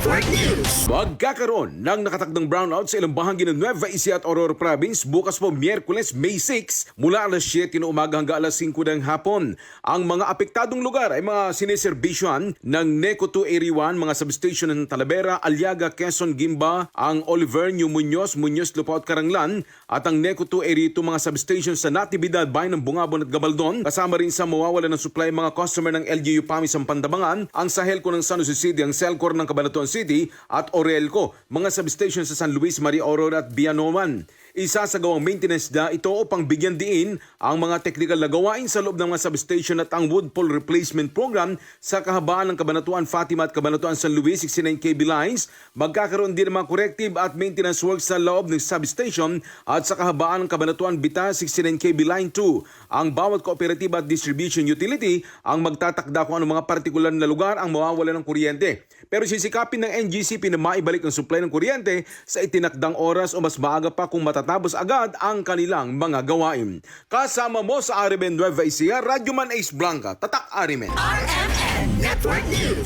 Network News. Magkakaroon ng nakatakdang brownout sa ilang bahagi ng Nueva Ecija at Aurora Province bukas po Miyerkules, May 6 mula alas 7 ng umaga hanggang alas 5 ng hapon. Ang mga apektadong lugar ay mga siniservisyohan ng NECO 2 Area 1, mga substation ng Talavera, Aliaga, Quezon, Gimba, ang Oliver, New Muñoz, Lupao at Karanglan at ang NECO 2 Area 2 mga substation sa Natividad, Bayan ng Bungabon at Gabaldon. Kasama rin sa mawawala ng supply mga customer ng LGU PAMI sa Pandabangan, ang Sahelco ng San Jose City, ang Celcor ng Cabanatuan City at Orelco, mga substation sa San Luis, Maria Aurora at Bianoman. Isasagawang maintenance na ito upang bigyan diin ang mga technical na gawain sa loob ng mga substation at ang wood pole replacement program sa kahabaan ng Cabanatuan Fatima at Cabanatuan San Luis 69 kV lines. Magkakaroon din ng mga corrective at maintenance works sa loob ng substation at sa kahabaan ng Cabanatuan Bita 69 kV line 2. Ang bawat kooperatiba at distribution utility ang magtatakda kung anong mga partikular na lugar ang mawawala ng kuryente. Pero sisikapin ng NGCP na maibalik ang supply ng kuryente sa itinakdang oras o mas maaga pa kung matatapos agad ang kanilang mga gawain. Kasama mo sa RMN Nueva Ecija, Radyoman Ace Blanca, Tatak RMN. RMN Network News.